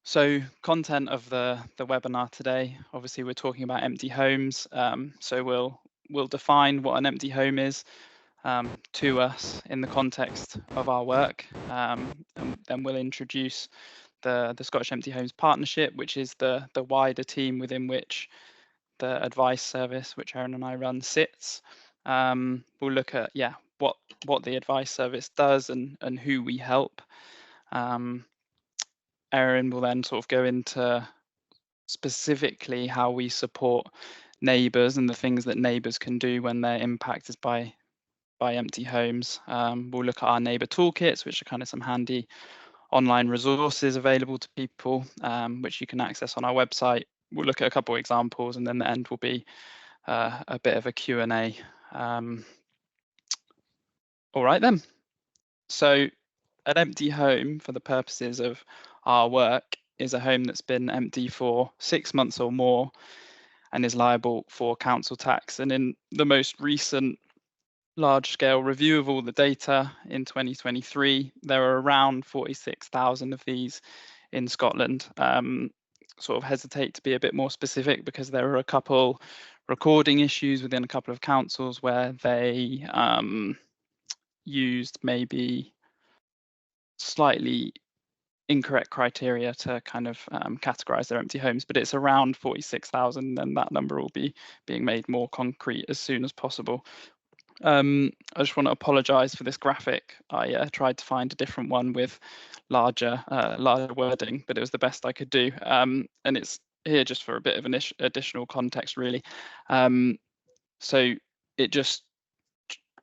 So content of the webinar today, obviously we're talking about empty homes. So we'll define what an empty home is to us in the context of our work, and then we'll introduce the Scottish Empty Homes Partnership, which is the wider team within which the advice service, which Erin and I run, sits. We'll look at what the advice service does and who we help. Erin will then sort of go into specifically how we support neighbours and the things that neighbours can do when they're impacted by empty homes. We'll look at our neighbour toolkits, which are kind of some handy online resources available to people, which you can access on our website. We'll look at a couple of examples, and then the end will be a bit of a Q&A. All right then. So an empty home, for the purposes of our work, is a home that's been empty for 6 months or more and is liable for council tax. And in the most recent large-scale review of all the data in 2023, there are around 46,000 of these in Scotland. Sort of hesitate to be a bit more specific because there are a couple recording issues within a couple of councils where they used maybe slightly incorrect criteria to kind of categorize their empty homes, but it's around 46,000, and that number will be being made more concrete as soon as possible. I just want to apologize for this graphic. I tried to find a different one with larger wording, but it was the best I could do. And it's here just for a bit of an additional context, really. So it just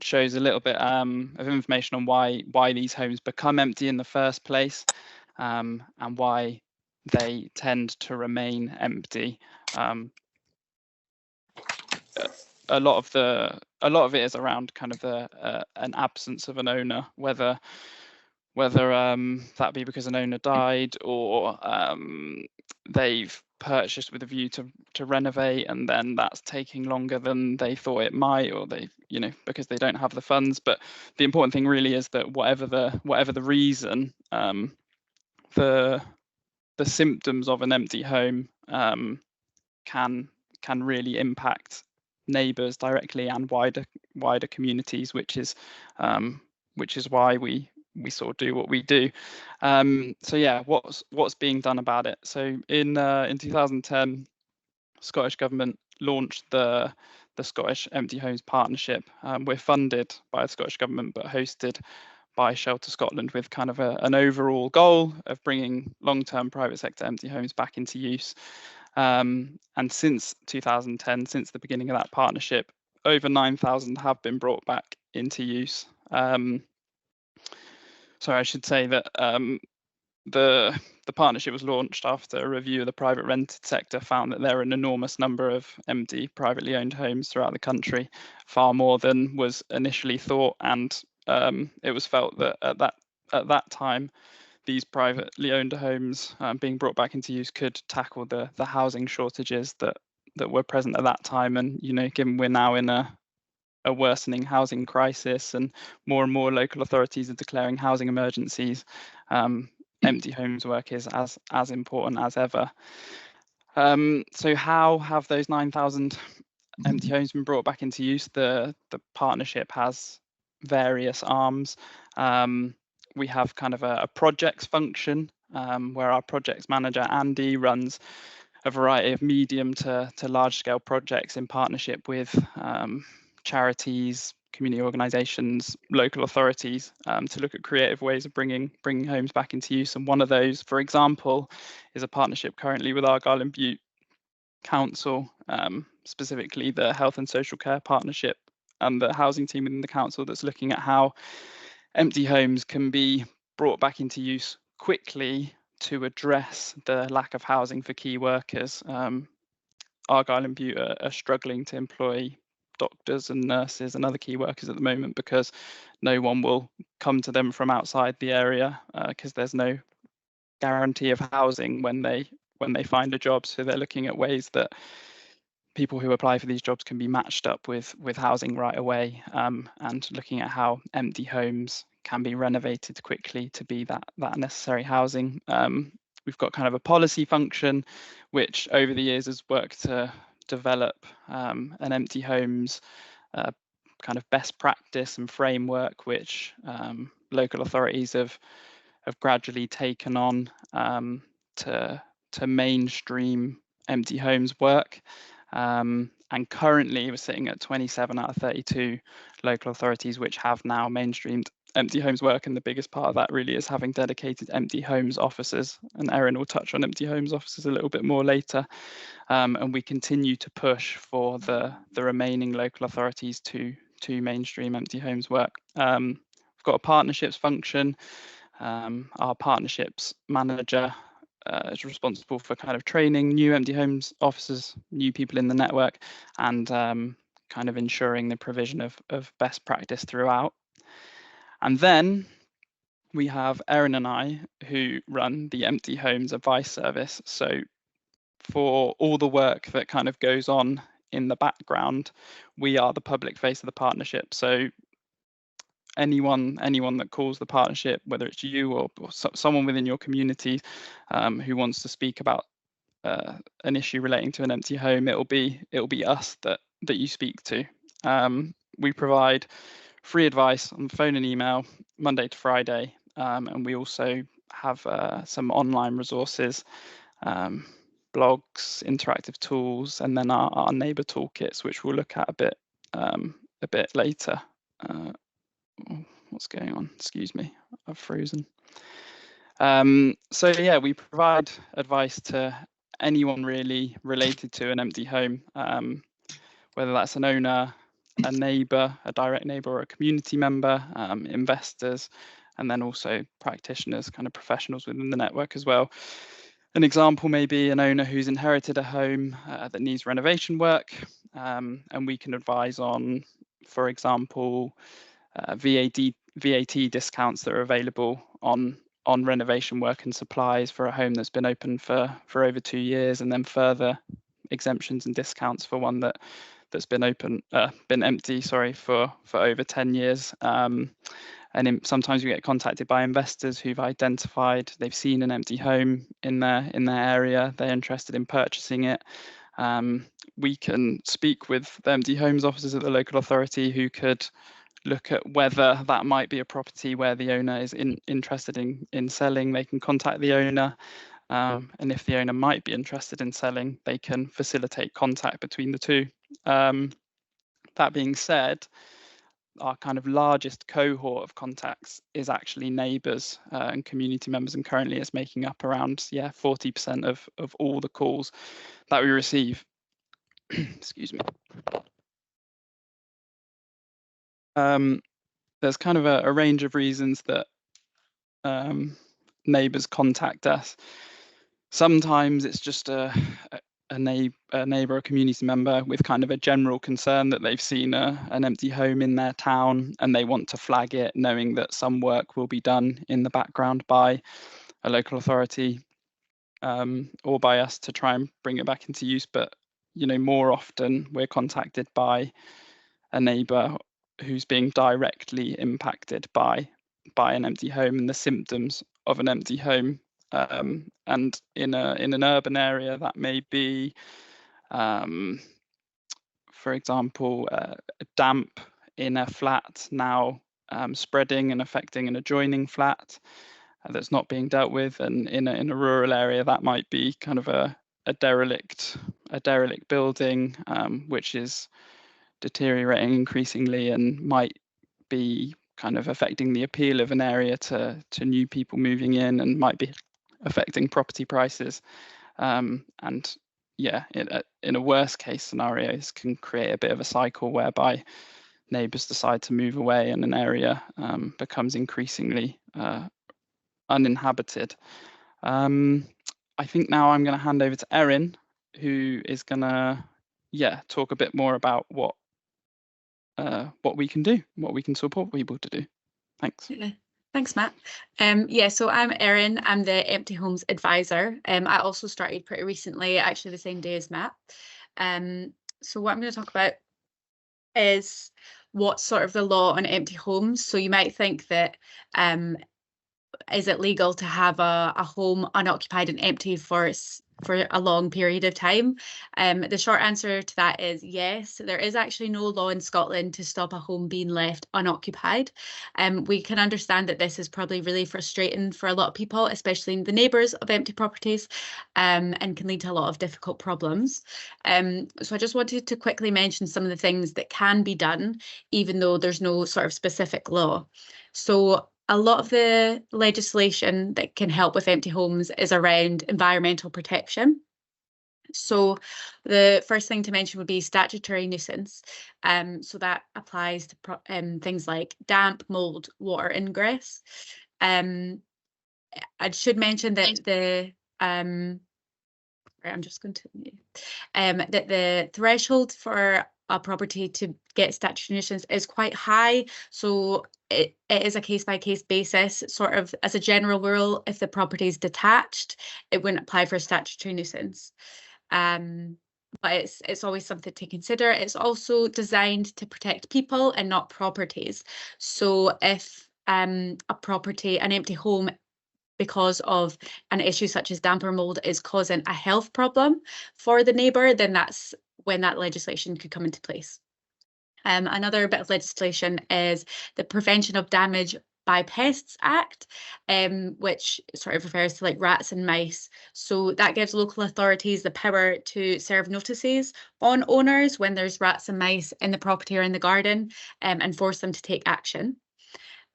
shows a little bit of information on why these homes become empty in the first place, and why they tend to remain empty. A lot of it is around kind of an absence of an owner, whether that be because an owner died or they've purchased with a view to renovate, and then that's taking longer than they thought it might, or they, because they don't have the funds. But the important thing really is that whatever the reason, the symptoms of an empty home can really impact neighbours directly and wider communities, which is why we sort of do what we do. So yeah, what's being done about it? So in 2010, Scottish Government launched the Scottish Empty Homes Partnership. We're funded by the Scottish Government but hosted by Shelter Scotland, with kind of an overall goal of bringing long-term private sector empty homes back into use. And since 2010, since the beginning of that partnership, over 9,000 have been brought back into use. So I should say that the partnership was launched after a review of the private rented sector found that there are an enormous number of empty privately owned homes throughout the country, far more than was initially thought. And it was felt that at that time, these privately owned homes being brought back into use could tackle the housing shortages that were present at that time. And given we're now in a worsening housing crisis and more local authorities are declaring housing emergencies, empty homes work is as important as ever. So how have those 9,000 empty homes been brought back into use? The partnership has various arms. We have kind of a projects function where our projects manager, Andy, runs a variety of medium to large scale projects in partnership with charities, community organisations, local authorities, to look at creative ways of bringing homes back into use. And one of those, for example, is a partnership currently with Argyll and Bute Council, specifically the Health and Social Care Partnership and the housing team within the council, that's looking at how empty homes can be brought back into use quickly to address the lack of housing for key workers. Argyll and Bute are struggling to employ doctors and nurses and other key workers at the moment because no one will come to them from outside the area, because there's no guarantee of housing when they find a job. So they're looking at ways that people who apply for these jobs can be matched up with housing right away, and looking at how empty homes can be renovated quickly to be that necessary housing. We've got kind of a policy function, which over the years has worked to develop an empty homes kind of best practice and framework, which local authorities have gradually taken on to mainstream empty homes work. And currently we're sitting at 27 out of 32 local authorities which have now mainstreamed empty homes work, and the biggest part of that really is having dedicated empty homes officers, and Erin will touch on empty homes officers a little bit more later. And we continue to push for the remaining local authorities to mainstream empty homes work. We've got a partnerships function. Our partnerships manager is responsible for kind of training new empty homes officers, new people in the network, and kind of ensuring the provision of best practice throughout. And then we have Erin and I who run the Empty Homes Advice Service. So for all the work that kind of goes on in the background, we are the public face of the partnership. So anyone that calls the partnership, whether it's you or someone within your community who wants to speak about an issue relating to an empty home, it'll be us that you speak to. We provide free advice on phone and email Monday to Friday, and we also have some online resources, blogs, interactive tools, and then our neighbour toolkits, which we'll look at a bit later. What's going on? Excuse me, I've frozen. So yeah, we provide advice to anyone really related to an empty home, whether that's an owner, a neighbour, a direct neighbour, or a community member, investors, and then also practitioners, kind of professionals within the network as well. An example may be an owner who's inherited a home that needs renovation work, and we can advise on, for example, VAT discounts that are available on renovation work and supplies for a home that's been open for over 2 years, and then further exemptions and discounts for one that's been empty for over 10 years. And sometimes we get contacted by investors who've identified they've seen an empty home in their area, they're interested in purchasing it. We can speak with the empty homes officers at the local authority who could look at whether that might be a property where the owner is interested in selling. They can contact the owner, and if the owner might be interested in selling, they can facilitate contact between the two. That being said, our kind of largest cohort of contacts is actually neighbours and community members, and currently it's making up around 40% of all the calls that we receive. Excuse me. There's kind of a range of reasons that neighbours contact us. Sometimes it's just a neighbour or community member with kind of a general concern that they've seen an empty home in their town and they want to flag it, knowing that some work will be done in the background by a local authority or by us to try and bring it back into use. But more often we're contacted by a neighbour who's being directly impacted by an empty home and the symptoms of an empty home. And in an urban area, that may be, for example, damp in a flat now spreading and affecting an adjoining flat that's not being dealt with. And in a rural area, that might be kind of a derelict building which is deteriorating increasingly and might be kind of affecting the appeal of an area to new people moving in, and might be affecting property prices. And in a worst case scenario, this can create a bit of a cycle whereby neighbours decide to move away and an area becomes increasingly uninhabited. I think now I'm going to hand over to Erin, who is going to talk a bit more about what we can do, what we can support people to do. Thanks. Thanks, Matt. So I'm Erin. I'm the Empty Homes Advisor. I also started pretty recently, actually the same day as Matt. So what I'm going to talk about is what's sort of the law on empty homes. So you might think that is it legal to have a home unoccupied and empty for a long period of time? The short answer to that is yes. There is actually no law in Scotland to stop a home being left unoccupied. We can understand that this is probably really frustrating for a lot of people, especially the neighbours of empty properties, and can lead to a lot of difficult problems. So I just wanted to quickly mention some of the things that can be done, even though there's no sort of specific law. So a lot of the legislation that can help with empty homes is around environmental protection. So the first thing to mention would be statutory nuisance. So that applies to things like damp, mold, water ingress. I should mention that I'm just going to that the threshold for a property to get statutory nuisance is quite high. So it is a case-by-case basis. Sort of as a general rule, if the property is detached, it wouldn't apply for statutory nuisance. But it's always something to consider. It's also designed to protect people and not properties. So if a property, an empty home, because of an issue such as damp or mold, is causing a health problem for the neighbour, then that's when that legislation could come into place. Another bit of legislation is the Prevention of Damage by Pests Act, which sort of refers to like rats and mice. So that gives local authorities the power to serve notices on owners when there's rats and mice in the property or in the garden, and force them to take action.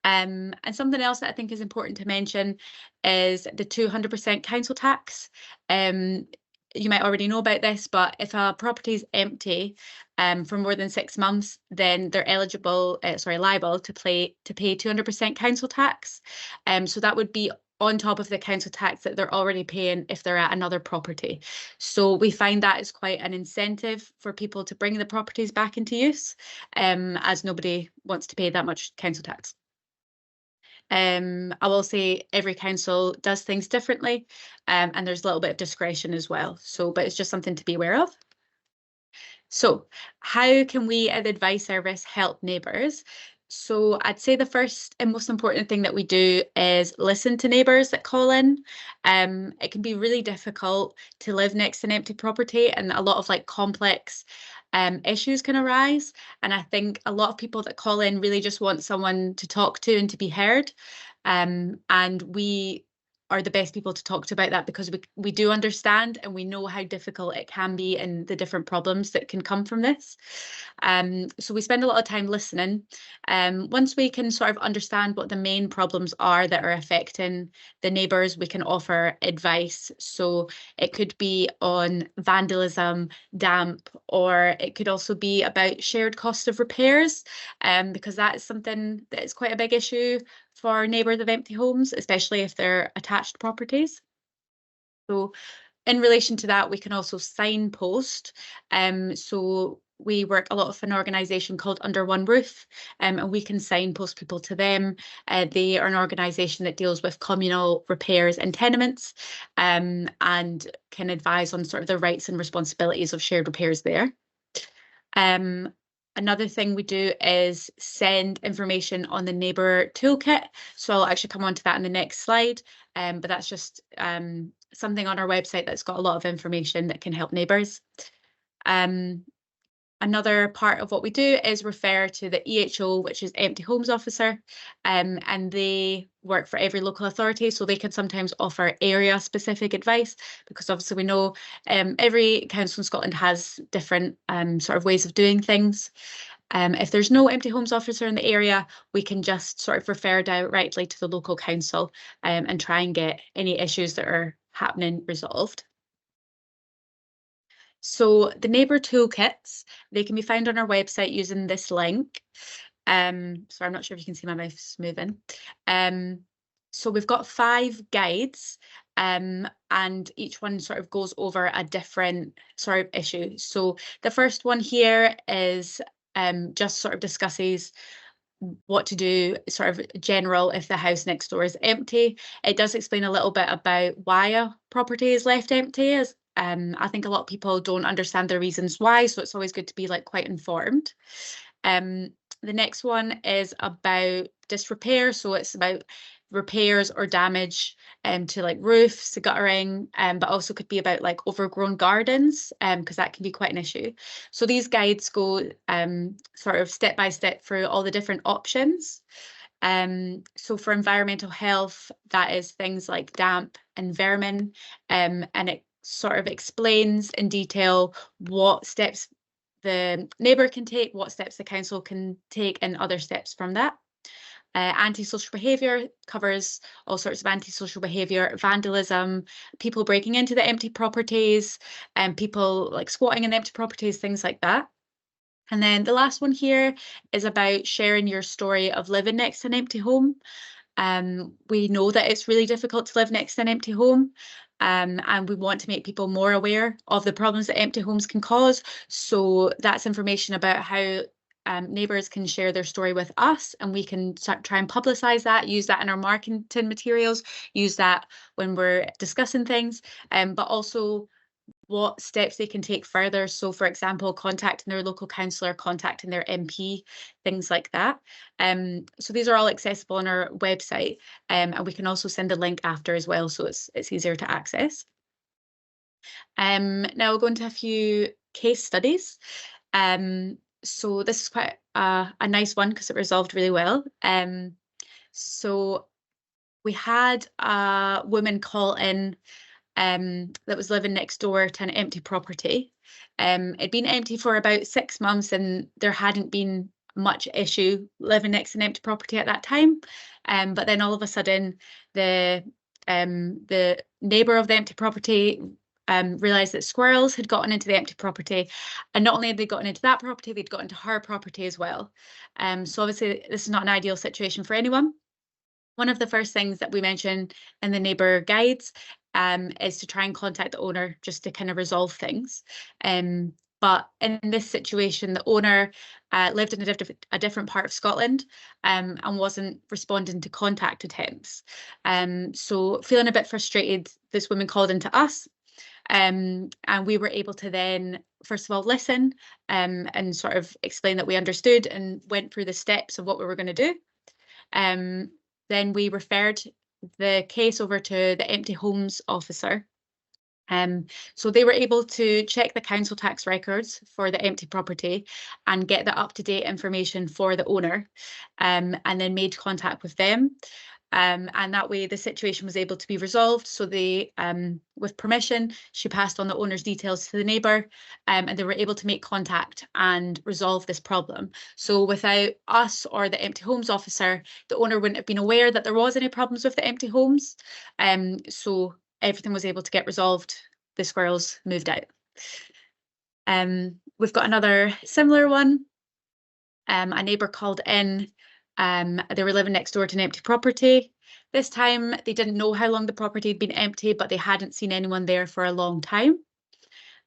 And something else that I think is important to mention is the 200% council tax. You might already know about this, but if a property is empty for more than 6 months, then they're liable to pay 200% council tax. So that would be on top of the council tax that they're already paying if they're at another property. So we find that is quite an incentive for people to bring the properties back into use, as nobody wants to pay that much council tax. I will say every council does things differently, and there's a little bit of discretion as well. So, but it's just something to be aware of. So how can we as Advice Service help neighbours? So I'd say the first and most important thing that we do is listen to neighbours that call in. It can be really difficult to live next to an empty property, and a lot of like complex issues can arise. And I think a lot of people that call in really just want someone to talk to and to be heard. And we are the best people to talk to about that, because we do understand and we know how difficult it can be and the different problems that can come from this. So we spend a lot of time listening. Once we can sort of understand what the main problems are that are affecting the neighbours, we can offer advice. So it could be on vandalism, damp, or it could also be about shared cost of repairs, because that is something that is quite a big issue for neighbours of empty homes, especially if they're attached properties. So in relation to that, we can also signpost. So we work a lot with an organisation called Under One Roof, and we can signpost people to them. They are an organisation that deals with communal repairs and tenements, and can advise on sort of the rights and responsibilities of shared repairs there. Another thing we do is send information on the neighbour toolkit. So I'll actually come on to that in the next slide. But that's just something on our website that's got a lot of information that can help neighbours. Another part of what we do is refer to the EHO, which is Empty Homes Officer, and they work for every local authority, so they can sometimes offer area-specific advice, because obviously we know every council in Scotland has different sort of ways of doing things. If there's no Empty Homes Officer in the area, we can just sort of refer directly to the local council and try and get any issues that are happening resolved. So the neighbour toolkits, they can be found on our website using this link. So I'm not sure if you can see my mouse moving. So we've got 5 guides, and each one sort of goes over a different sort of issue. So the first one here is just sort of discusses what to do, sort of general, if the house next door is empty. It does explain a little bit about why a property is left empty, as I think a lot of people don't understand the reasons why, so it's always good to be like quite informed. The next one is about disrepair, so it's about repairs or damage to like roofs, guttering, but also could be about like overgrown gardens, because that can be quite an issue. So these guides go sort of step by step through all the different options. So for environmental health, that is things like damp and vermin, and it sort of explains in detail what steps the neighbour can take, what steps the council can take, and other steps from that. Antisocial behaviour covers all sorts of antisocial behaviour, vandalism, people breaking into the empty properties, and people like squatting in empty properties, things like that. And then the last one here is about sharing your story of living next to an empty home. We know that it's really difficult to live next to an empty home, and we want to make people more aware of the problems that empty homes can cause. So that's information about how neighbours can share their story with us, and we can try and publicise that, use that in our marketing materials, use that when we're discussing things, but also what steps they can take further. So for example, contacting their local councillor, contacting their MP, things like that. So these are all accessible on our website, and we can also send the link after as well, so it's easier to access. Now we'll go into a few case studies. So this is quite a nice one because it resolved really well. So we had a woman call in that was living next door to an empty property. It'd been empty for about 6 months, and there hadn't been much issue living next to an empty property at that time. But then all of a sudden, the neighbour of the empty property realised that squirrels had gotten into the empty property, and not only had they gotten into that property, they'd got into her property as well. So obviously this is not an ideal situation for anyone. One of the first things that we mention in the neighbour guides is to try and contact the owner just to kind of resolve things. But in this situation, the owner lived in a different part of Scotland and wasn't responding to contact attempts. So feeling a bit frustrated, this woman called into us. And we were able to then, first of all, listen and sort of explain that we understood and went through the steps of what we were going to do. Then we referred the case over to the Empty Homes officer. So they were able to check the council tax records for the empty property and get the up-to-date information for the owner, and then made contact with them. And that way the situation was able to be resolved. So they, with permission, she passed on the owner's details to the neighbour, and they were able to make contact and resolve this problem. So without us or the Empty Homes officer, the owner wouldn't have been aware that there was any problems with the empty homes. So everything was able to get resolved. The squirrels moved out. We've got another similar one. A neighbour called in. They were living next door to an empty property. This time they didn't know how long the property had been empty, but they hadn't seen anyone there for a long time.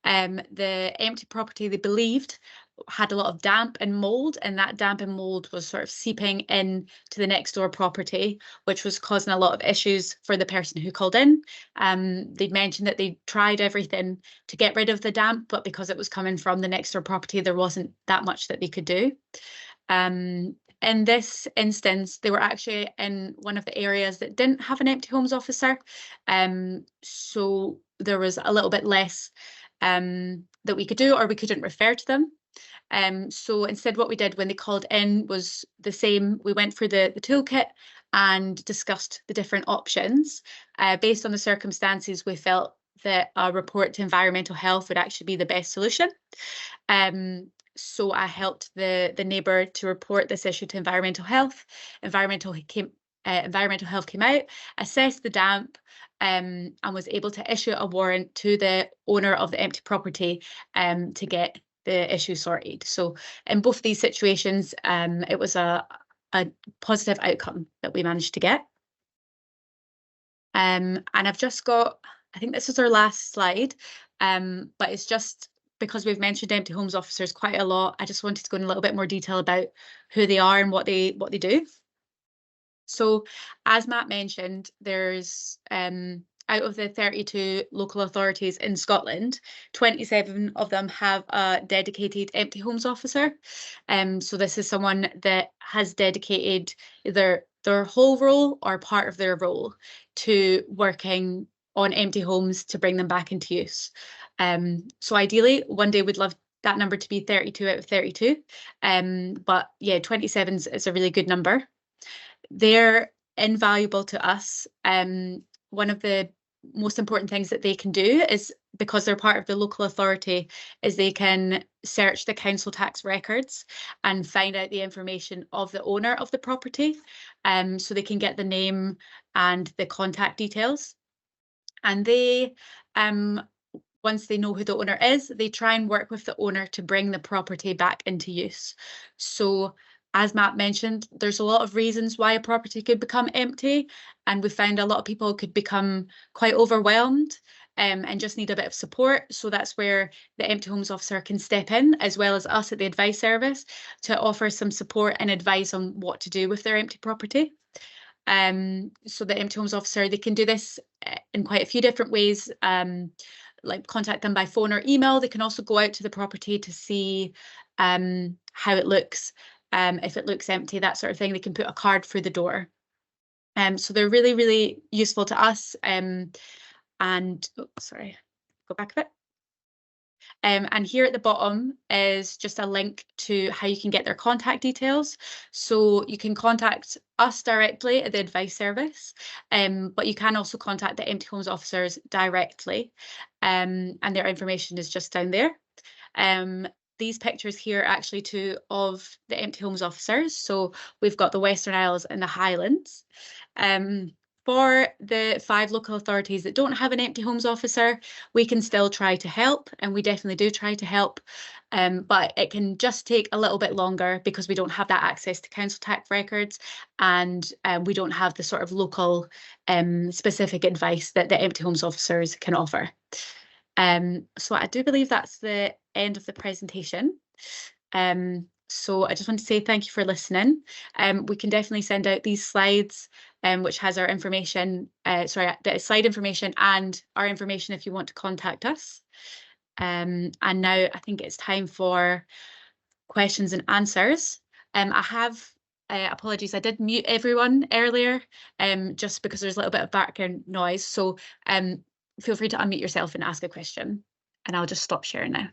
The empty property, they believed, had a lot of damp and mold, and that damp and mold was sort of seeping in to the next door property, which was causing a lot of issues for the person who called in. They'd mentioned that they tried everything to get rid of the damp, but because it was coming from the next door property, there wasn't that much that they could do. In this instance, they were actually in one of the areas that didn't have an Empty Homes officer, so there was a little bit less that we could do, or we couldn't refer to them. So instead what we did when they called in was the same. We went through the toolkit and discussed the different options. Based on the circumstances, we felt that a report to environmental health would actually be the best solution. So I helped the neighbour to report this issue to environmental health. Environmental health came out, assessed the damp, and was able to issue a warrant to the owner of the empty property to get the issue sorted. So in both these situations, it was a positive outcome that we managed to get. And I've just got, I think this is our last slide, but it's just because we've mentioned Empty Homes officers quite a lot, I just wanted to go in a little bit more detail about who they are and what they do. So as Matt mentioned, there's out of the 32 local authorities in Scotland, 27 of them have a dedicated empty homes officer. So this is someone that has dedicated either their whole role or part of their role to working on empty homes to bring them back into use. So ideally, one day we'd love that number to be 32 out of 32. But yeah, 27 is a really good number. They're invaluable to us. One of the most important things that they can do is, because they're part of the local authority, is they can search the council tax records and find out the information of the owner of the property. So they can get the name and the contact details. And they, once they know who the owner is, they try and work with the owner to bring the property back into use. So as Matt mentioned, there's a lot of reasons why a property could become empty, and we found a lot of people could become quite overwhelmed and just need a bit of support. So that's where the Empty Homes Officer can step in, as well as us at the Advice Service, to offer some support and advice on what to do with their empty property. So the Empty Homes Officer, they can do this in quite a few different ways, like contact them by phone or email. They can also go out to the property to see how it looks. If it looks empty, that sort of thing, they can put a card through the door. So they're really, really useful to us. And oh, sorry, go back a bit. And here at the bottom is just a link to how you can get their contact details. So you can contact us directly at the Advice Service, but you can also contact the Empty Homes Officers directly, and their information is just down there. These pictures here are actually two of the Empty Homes Officers. So we've got the Western Isles and the Highlands. For the 5 local authorities that don't have an Empty Homes Officer, we can still try to help, and we definitely do try to help, but it can just take a little bit longer because we don't have that access to council tax records, and we don't have the sort of local specific advice that the Empty Homes Officers can offer. So I do believe that's the end of the presentation. So I just want to say thank you for listening. We can definitely send out these slides, which has our information, the slide information and our information if you want to contact us. And now I think it's time for questions and answers. I have, apologies, I did mute everyone earlier, just because there's a little bit of background noise. So feel free to unmute yourself and ask a question, and I'll just stop sharing now.